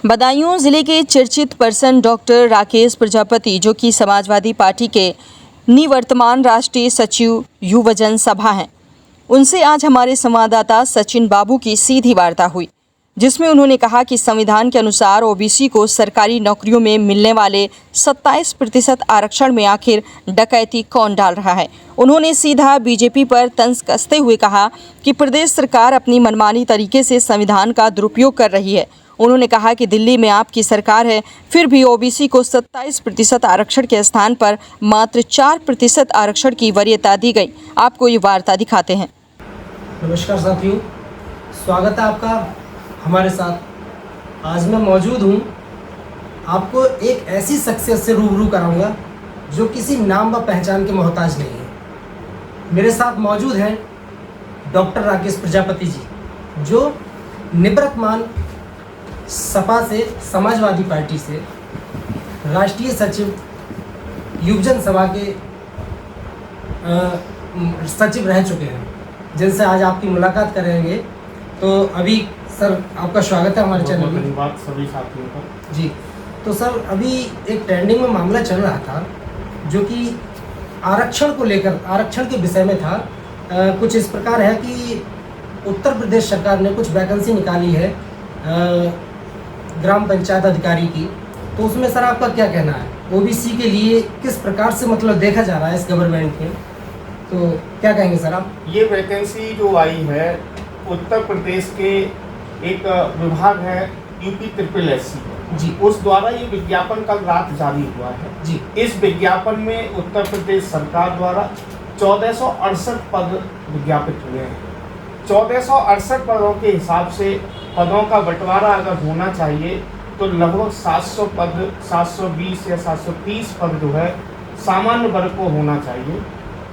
बदायूं जिले के चर्चित पर्सन डॉक्टर राकेश प्रजापति, जो कि समाजवादी पार्टी के निवर्तमान राष्ट्रीय सचिव युवजन सभा हैं, उनसे आज हमारे संवाददाता सचिन बाबू की सीधी वार्ता हुई, जिसमें उन्होंने कहा कि संविधान के अनुसार ओबीसी को सरकारी नौकरियों में मिलने वाले 27% आरक्षण में आखिर डकैती कौन डाल रहा है। उन्होंने सीधा बीजेपी पर तंज कसते हुए कहा कि प्रदेश सरकार अपनी मनमानी तरीके से संविधान का दुरुपयोग कर रही है। उन्होंने कहा कि दिल्ली में आपकी सरकार है, फिर भी ओबीसी को 27% आरक्षण के स्थान पर मात्र 4% आरक्षण की वरीयता दी गई। आपको ये वार्ता दिखाते हैं। नमस्कार साथियों, स्वागत है आपका हमारे साथ। आज मैं मौजूद हूँ, आपको एक ऐसी शख्सियत से रूबरू कराऊंगा जो किसी नाम व पहचान के मोहताज नहीं है। मेरे साथ मौजूद हैं डॉक्टर राकेश प्रजापति जी, जो निवर्तमान सपा से, समाजवादी पार्टी से राष्ट्रीय सचिव युवजन सभा के सचिव रह चुके हैं, जिनसे आज आपकी मुलाकात करेंगे। तो अभी सर, आपका स्वागत है हमारे चैनल में। धन्यवाद सभी साथियों का जी। तो सर, अभी एक ट्रेंडिंग में मामला चल रहा था, जो कि आरक्षण को लेकर, आरक्षण के विषय में था। कुछ इस प्रकार है कि उत्तर प्रदेश सरकार ने कुछ वैकेंसी निकाली है ग्राम पंचायत अधिकारी की, तो उसमें सर आपका क्या कहना है? ओबीसी के लिए किस प्रकार से मतलब देखा जा रहा है इस गवर्नमेंट में, तो क्या कहेंगे सर आप? ये वैकेंसी जो आई है उत्तर प्रदेश के एक विभाग है UPSSC जी, उस द्वारा ये विज्ञापन कल रात जारी हुआ है जी। इस विज्ञापन में उत्तर प्रदेश सरकार द्वारा 1468 पद विज्ञापित हुए हैं। 1468 पदों के हिसाब से पदों का बंटवारा अगर होना चाहिए तो लगभग 700 पद, 720 या 730 पद जो है सामान्य वर्ग को होना चाहिए।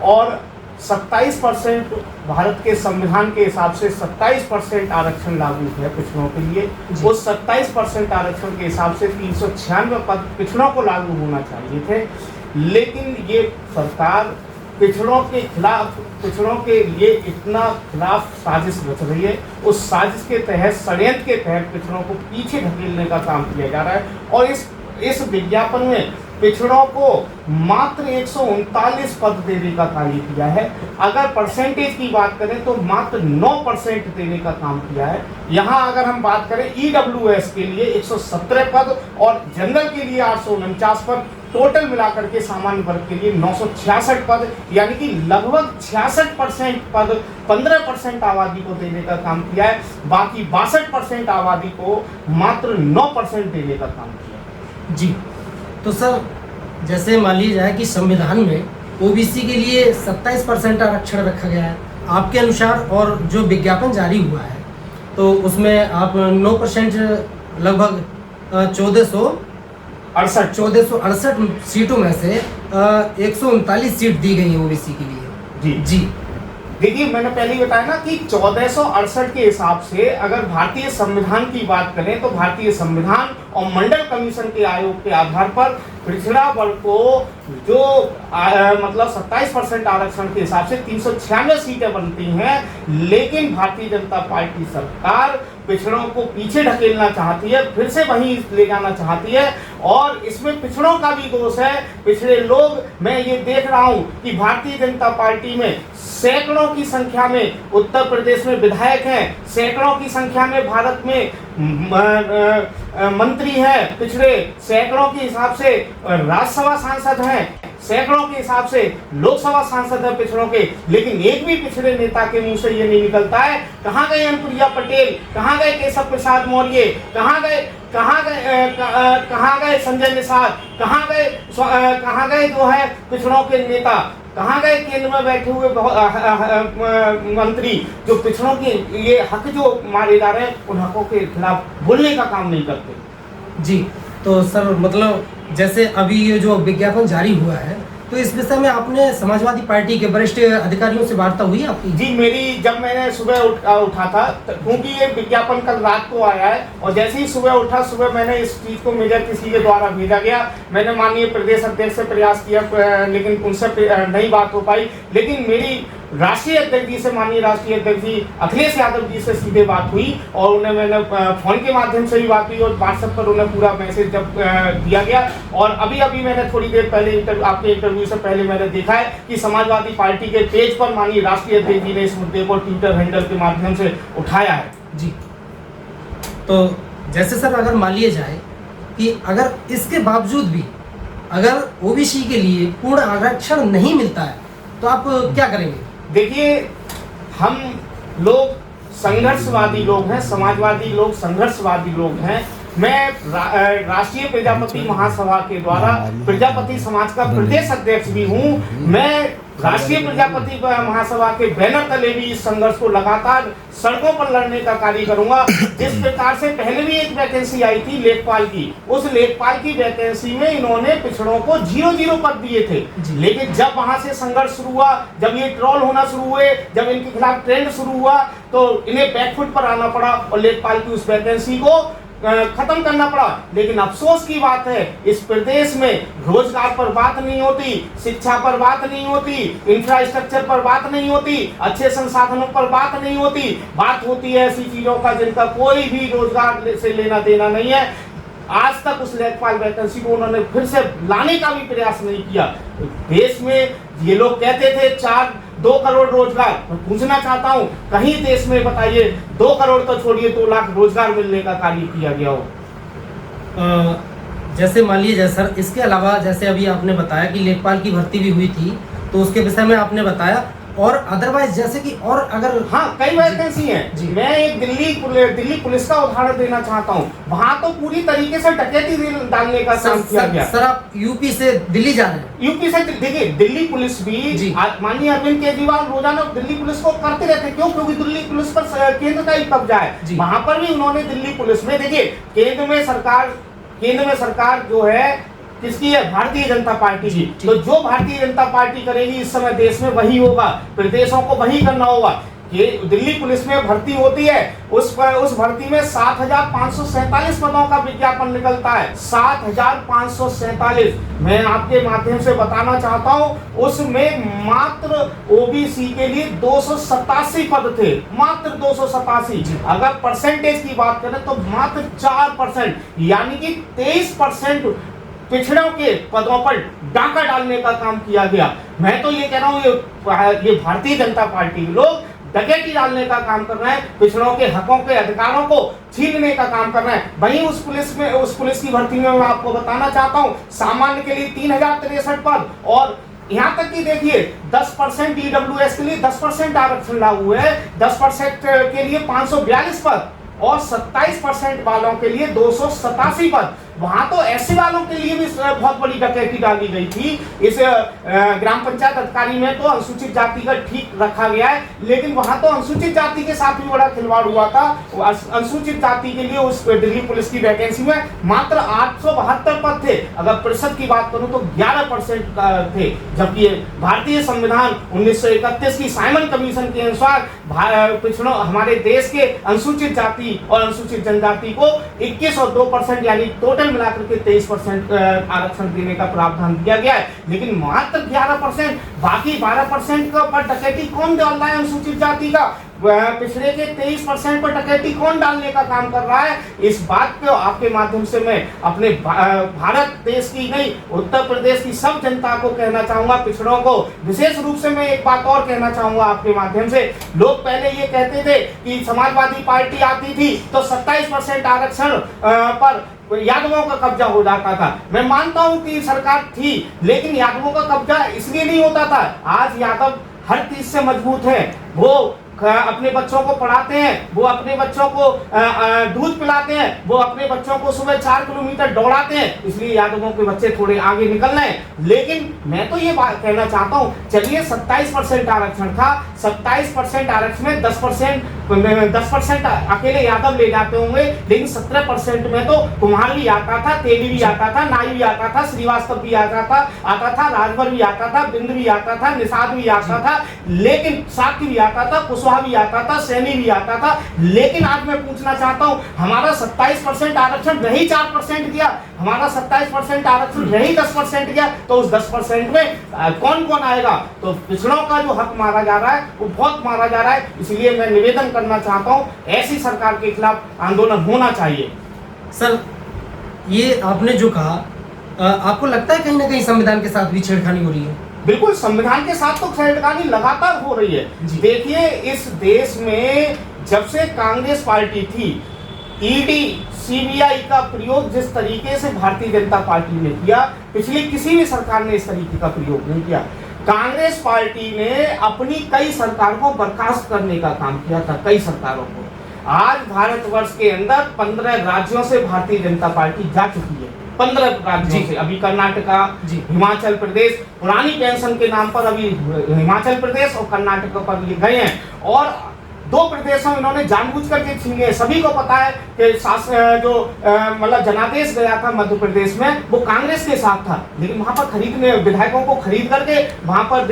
और 27% भारत के संविधान के हिसाब से 27% आरक्षण लागू है पिछड़ों के लिए। उस 27% आरक्षण के हिसाब से 396 पद पिछड़ों को लागू होना चाहिए थे, लेकिन ये सरकार पिछड़ों के खिलाफ, पिछड़ों के लिए इतना खिलाफ साजिश रच रही है। उस साजिश के तहत, षड्यंत्र के तहत पिछड़ों को पीछे ढकेलने का काम किया जा रहा है। और इस विज्ञापन में पिछड़ों को मात्र 139 पद देने का कार्य किया है। अगर परसेंटेज की बात करें तो मात्र 9% देने का काम किया है। यहाँ अगर हम बात करें EWS के लिए 117 पद और जनरल के लिए 849 पद, टोटल मिलाकर के सामान्य वर्ग के लिए 966 पद, यानी कि लगभग 66% पद 15% आबादी को देने का काम किया है। बाकी 62% आबादी को मात्र 9% देने का काम किया है। जी। तो सर, जैसे मान लीजिए जाए कि संविधान में ओबीसी के लिए 27% आरक्षण रखा गया है आपके अनुसार, और जो विज्ञापन जारी हुआ है तो उसमें आप 9% लगभग 1468 सीटों में से 139 सीट दी गई है ओबीसी के लिए। जी। देखिए, मैंने पहले ही बताया ना कि 1468 के हिसाब से अगर भारतीय संविधान की बात करें तो भारतीय संविधान और मंडल कमीशन के आयोग के आधार पर पिछड़ा वर्ग को जो मतलब 27% आरक्षण के हिसाब से 396 सीटें बनती हैं, लेकिन भारतीय जनता पार्टी सरकार पिछड़ों को पीछे ढकेलना चाहती है, फिर से वहीं ले जाना चाहती है। और इसमें पिछड़ों का भी दोष है। पिछड़े लोग, मैं ये देख रहा हूँ कि भारतीय जनता पार्टी में सैकड़ों की संख्या में उत्तर प्रदेश में विधायक हैं, सैकड़ों की संख्या में भारत में मंत्री हैं पिछड़े, सैकड़ों के हिसाब से राज्यसभा सांसद हैं, सैकड़ों के हिसाब से लोकसभा सांसद हैं पिछड़ों के, लेकिन एक भी पिछड़े नेता के मुंह से ये नहीं निकलता है कहाँ गए अनुप्रिया पटेल, कहाँ गए केशव प्रसाद मौर्य, कहाँ गए संजय निषाद, कहाँ गए जो है पिछड़ों के नेता, कहाँ गए केंद्र में बैठे हुए मंत्री जो पिछड़ों के ये हक जो मारे जा रहे हैं उन हकों के खिलाफ बोलने का काम नहीं करते। जी। तो सर, मतलब जैसे अभी ये जो विज्ञापन जारी हुआ है, तो इस विषय में आपने समाजवादी पार्टी के वरिष्ठ अधिकारियों से वार्ता हुई आपकी? जी, मेरी जब मैंने सुबह उठा था, क्योंकि ये विज्ञापन कल रात को आया है, और जैसे ही सुबह उठा, सुबह मैंने इस चीज़ को मुझे किसी के द्वारा भेजा गया। मैंने माननीय प्रदेश अध्यक्ष से प्रयास किया, लेकिन उनसे नहीं बात हो पाई। लेकिन मेरी राष्ट्रीय अध्यक्ष जी से, माननीय राष्ट्रीय अध्यक्ष जी अखिलेश यादव जी से सीधे बात हुई और उन्हें मैंने फोन के माध्यम से भी बात हुई और व्हाट्सएप पर उन्हें पूरा मैसेज जब दिया गया। और अभी मैंने थोड़ी देर पहले आपके इंटरव्यू से पहले मैंने देखा है कि समाजवादी पार्टी के पेज पर माननीय राष्ट्रीय अध्यक्ष जी ने इस मुद्दे को ट्विटर हैंडल के माध्यम से उठाया है। जी, तो जैसे सर अगर मान लिया जाए कि अगर इसके बावजूद भी अगर ओबीसी के लिए पूर्ण आरक्षण नहीं मिलता है तो आप क्या करेंगे? देखिए, हम लोग संघर्षवादी लोग हैं, समाजवादी लोग संघर्षवादी लोग हैं। मैं राष्ट्रीय प्रजापति महासभा के द्वारा प्रजापति समाज का प्रदेश अध्यक्ष भी हूं। मैं राष्ट्रीय प्रजापति महासभा के बैनर तले भी इस संघर्ष को लगातार सड़कों पर लड़ने का कार्य करूंगा। जिस प्रकार से पहले भी एक वैकेंसी आई थी लेखपाल की, उस लेखपाल की वैकेंसी में इन्होंने पिछड़ों को 0-0 पद दिए थे, लेकिन जब वहां से संघर्ष शुरू हुआ, जब ये ट्रोल होना शुरू हुए, जब इनके खिलाफ ट्रेंड शुरू हुआ, तो इन्हें बैकफुट पर आना पड़ा और लेखपाल की उस वैकेंसी को खत्म करना पड़ा। लेकिन अफसोस की बात है, इस प्रदेश में रोजगार पर बात नहीं होती, शिक्षा पर बात नहीं होती, इंफ्रास्ट्रक्चर पर बात नहीं होती, अच्छे संसाधनों पर बात नहीं होती। बात होती है ऐसी चीजों का जिनका कोई भी रोजगार से लेना देना नहीं है। आज तक उस लेखपाल वैकेंसी को उन्होंने फिर से लाने का भी प्रयास नहीं किया। देश में ये लोग कहते थे 2 करोड़ रोजगार, मैं पूछना चाहता हूं कहीं देश में बताइए 2 करोड़ तो छोड़िए 2 लाख रोजगार मिलने का कार्य किया गया हो। जैसे मान लीजिए सर, इसके अलावा जैसे अभी आपने बताया कि लेखपाल की भर्ती भी हुई थी, तो उसके विषय में आपने बताया, और अदरवाइज जैसे कि और अगर कई वैकेंसी हैं। मैं एक दिल्ली पुलिस का उदाहरण देना चाहता हूं। वहां तो पूरी तरीके से डकैती डालने का काम किया गया। सर आप यूपी से दिल्ली जा रहे हैं? यूपी से देखिए, दिल्ली पुलिस भी माननीय अरविंद केजरीवाल रोजाना दिल्ली पुलिस को करते रहते हैं। क्यों? क्योंकि दिल्ली पुलिस पर केंद्र का ही कब्जा है। वहां पर भी उन्होंने दिल्ली पुलिस में, देखिए केंद्र में सरकार जो है किसकी है? भारतीय जनता पार्टी की। तो जो भारतीय जनता पार्टी करेगी इस समय देश में वही होगा, प्रदेशों को वही करना होगा। ये दिल्ली पुलिस में भर्ती होती है, उस भर्ती में 7,547 पदों का विज्ञापन निकलता है। 7,547। मैं आपके माध्यम से बताना चाहता हूं, उसमें मात्र ओबीसी के लिए 287 पद थे, मात्र 287। अगर परसेंटेज की बात करें तो मात्र 4%, यानी कि 23% पिछड़ों के पदों पर डाका डालने का काम किया गया। मैं तो ये कह रहा हूँ, ये भारतीय जनता पार्टी के लोग डकैती डालने का काम कर रहे हैं, पिछड़ों के हकों के अधिकारों को छीनने का काम कर रहे हैं। वहीं उस पुलिस की भर्ती में मैं आपको बताना चाहता हूँ, सामान्य के लिए 3063 पद, और यहाँ तक कि देखिए 10% ईडब्ल्यूएस के लिए 10% आरक्षण लागू है, 10% के लिए 542 पद और 27% वालों के लिए 287 पद। वहां तो ऐसे वालों के लिए भी बहुत बड़ी डकैती डाली गई थी। इस ग्राम पंचायत अधिकारी में तो अनुसूचित जाति का ठीक रखा गया है, लेकिन वहां तो अनुसूचित जाति के साथ भी बड़ा खिलवाड़ हुआ था। अनुसूचित जाति के लिए उस दिल्ली पुलिस की वैकेंसी में मात्र 872 पद थे। अगर प्रतिशत की बात करूं तो 11% थे, जबकि भारतीय संविधान 1931 की साइमन कमीशन के अनुसार पिछड़ों हमारे देश के अनुसूचित जाति और अनुसूचित जनजाति को 21 और 2% यानी टोटल मिलाकर के 23% आरक्षण देने का प्रावधान दिया गया है। लेकिन मात्र 11%, बाकी 12% का पर डकैती कौन डाल रहा है? अनुसूचित जाति का पिछड़े के 23% पर डकैती कौन डालने का काम कर रहा है? इस बात को आपके माध्यम से मैं अपने भारत देश की नहीं, उत्तर प्रदेश की सब जनता को कहना चाहूंगा, पिछड़ों को विशेष रूप से मैं एक बात और कहना चाहूंगा आपके माध्यम से। लोग पहले ये कहते थे कि समाजवादी पार्टी आती थी तो 27% आरक्षण पर यादवों का कब्जा हो जाता था। मैं मानता हूं कि सरकार थी, लेकिन यादवों का कब्जा इसलिए नहीं होता था। आज यादव हर चीज से मजबूत है, वो अपने बच्चों को पढ़ाते हैं, वो अपने बच्चों को दूध पिलाते हैं, वो अपने बच्चों को सुबह 4 किलोमीटर दौड़ाते हैं, इसलिए यादवों के बच्चे थोड़े आगे निकल रहे हैं। लेकिन मैं तो ये बात कहना चाहता हूँ, चलिए 27% आरक्षण था, 27% आरक्षण में 10% अकेले यादव ले जाते होंगे, लेकिन 17% में तो कुम्हार भी आता था, तेली भी आता था, नाई भी आता था, श्रीवास्तव भी आता था, राजभर भी आता था, बिंद भी आता था, निषाद भी आता था, लेकिन साकी भी आता था, कुशवाहा भी आता था, सैनी भी आता था। लेकिन आज मैं पूछना चाहता हूं, हमारा 27% आरक्षण वही 4% दिया, हमारा 27% आरक्षण यही 10% गया, तो उस 10% में कौन कौन आएगा? तो पिछड़ों का जो हक मारा जा रहा है वो बहुत मारा जा रहा है। इसलिए मैं निवेदन करना चाहता हूँ, ऐसी सरकार के खिलाफ आंदोलन होना चाहिए। सर, ये आपने जो कहा, आपको लगता है कहीं ना कहीं संविधान के साथ भी छेड़खानी हो रही है? बिल्कुल, संविधान के साथ तो छेड़खानी लगातार हो रही है। देखिए, इस देश में जब से कांग्रेस पार्टी थी, ईडी सीबीआई का प्रयोग जिस तरीके से भारतीय जनता पार्टी ने किया, पिछली किसी भी सरकार ने इस तरीके का प्रयोग नहीं किया। कांग्रेस पार्टी ने अपनी कई सरकार को बर्खास्त करने का काम किया था, कई सरकारों को। आज भारतवर्ष के अंदर 15 राज्यों से भारतीय जनता पार्टी जा चुकी है, 15 राज्यों से। अभी कर्नाटका, हिमाचल प्रदेश, पुरानी पेंशन के नाम पर अभी हिमाचल प्रदेश और कर्नाटक पर गए हैं, और 2 प्रदेशों इन्होंने जानबूझ करके छीने। सभी को पता है कि जो मतलब जनादेश गया था मध्य प्रदेश में, वो कांग्रेस के साथ था, लेकिन वहां पर खरीदने विधायकों को खरीद करके वहां पर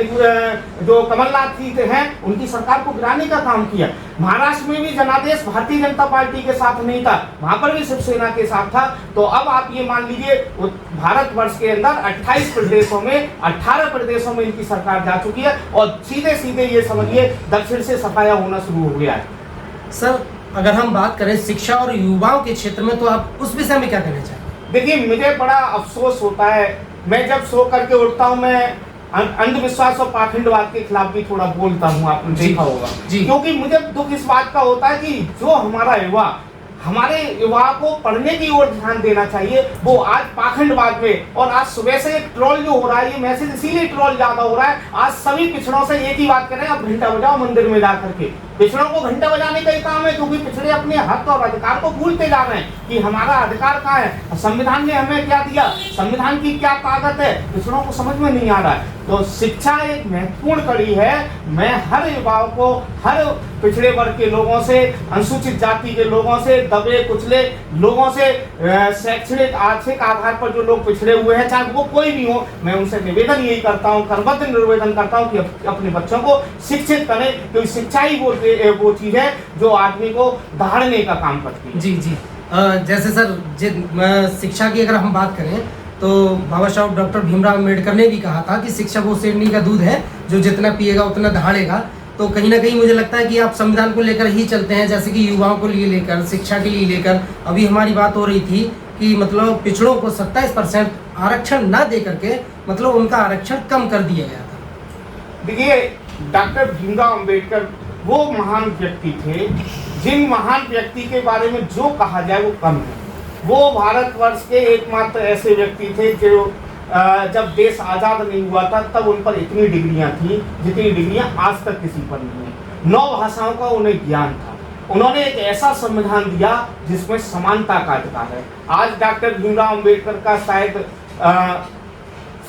जो कमलनाथ जी हैं उनकी सरकार को गिराने का काम किया। महाराष्ट्र में भी जनादेश भारतीय जनता पार्टी के साथ नहीं था, वहां पर भी शिवसेना के साथ था। तो अब आप ये मान लीजिए, भारतवर्ष के अंदर 28 प्रदेशों में 18 प्रदेशों में इनकी सरकार जा चुकी है, और सीधे सीधे ये समझिए दक्षिण से सफाया होना शुरू हो गया है। सर, अगर हम बात करें शिक्षा और युवाओं के क्षेत्र में, तो आप उस विषय में क्या कहना चाहेंगे? देखिए, मुझे बड़ा अफसोस होता है, मैं जब सो करके उठता हूँ, मैं अंधविश्वास और पाखंडवाद के खिलाफ भी थोड़ा बोलता हूँ, आपने देखा होगा। क्योंकि मुझे दुख इस बात का होता है कि जो हमारे युवा को पढ़ने की ओर ध्यान देना चाहिए, वो आज पाखंडवाद में, और आज सुबह से एक ट्रोल जो हो रहा है, ये मैसेज इसीलिए ट्रोल ज्यादा हो रहा है। आज सभी पिछड़ों से एक ही बात कर रहे हैं, आप घंटा बजाओ मंदिर में जा करके। पिछड़ों को घंटा बजाने का ही काम है, क्योंकि पिछड़े अपने हक और अधिकार को भूलते जा रहे हैं कि हमारा अधिकार कहाँ है, संविधान ने हमें क्या दिया, संविधान की क्या ताकत है, पिछड़ों को समझ में नहीं आ रहा है। तो शिक्षा एक महत्वपूर्ण कड़ी है। मैं हर युवाओं को, हर पिछड़े वर्ग के लोगों से, अनुसूचित जाति के लोगों से, दबे कुचले लोगों से, शैक्षणिक आर्थिक आधार पर जो लोग पिछड़े हुए हैं, चाहे वो कोई भी हो, मैं उनसे निवेदन यही करता हूँ, करबद्ध निवेदन करता हूँ कि अपने बच्चों को शिक्षित करें, क्योंकि शिक्षा ही वो चीज है जो आदमी को दहाड़ने का काम करती है। जी। जैसे सर, शिक्षा की अगर हम बात करें, तो बाबा साहब डॉक्टर भीमराव अम्बेडकर ने भी कहा था कि शिक्षा वो शेरनी का दूध है जो जितना पिएगा उतना दहाड़ेगा। तो कहीं ना कहीं मुझे लगता है कि आप संविधान को लेकर ही चलते हैं, जैसे कि युवाओं को लिए लेकर, शिक्षा के लिए लेकर। अभी हमारी बात हो रही थी कि मतलब पिछड़ों को 27% आरक्षण ना दे करके मतलब उनका आरक्षण कम कर दिया गया था। देखिए, डॉक्टर भीमराव अम्बेडकर वो महान व्यक्ति थे, जिन महान व्यक्ति के बारे में जो कहा जाए वो कम है। वो भारतवर्ष के एकमात्र ऐसे व्यक्ति थे जो जब देश आज़ाद नहीं हुआ था तब उन पर इतनी डिग्रियां थी जितनी डिग्रियां आज तक किसी पर नहीं है। 9 भाषाओं का उन्हें ज्ञान था। उन्होंने एक ऐसा संविधान दिया जिसमें समानता का अधिकार है। आज डॉक्टर भीमराव अम्बेडकर का शायद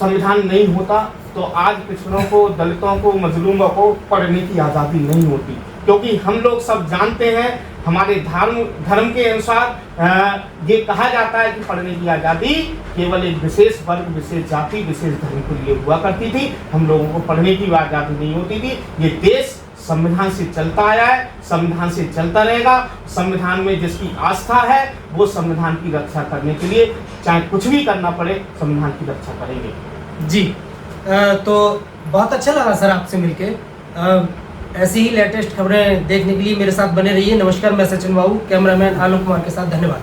संविधान नहीं होता तो आज पिछड़ों को, दलितों को, मजलूमों को पढ़ने की आज़ादी नहीं होती, क्योंकि हम लोग सब जानते हैं हमारे धर्म के अनुसार ये कहा जाता है कि पढ़ने की आज़ादी केवल एक विशेष वर्ग, विशेष जाति, विशेष धर्म के लिए हुआ करती थी। हम लोगों को पढ़ने की आज़ादी नहीं होती थी। ये देश संविधान से चलता आया है, संविधान से चलता रहेगा। संविधान में जिसकी आस्था है वो संविधान की रक्षा करने के लिए चाहे कुछ भी करना पड़े, संविधान की रक्षा करेंगे। जी, तो बहुत अच्छा लगा सर आपसे मिलके। ऐसी ही लेटेस्ट खबरें देखने के लिए मेरे साथ बने रहिए। नमस्कार, मैं सचिन बाबू, कैमरामैन आलोक कुमार के साथ। धन्यवाद।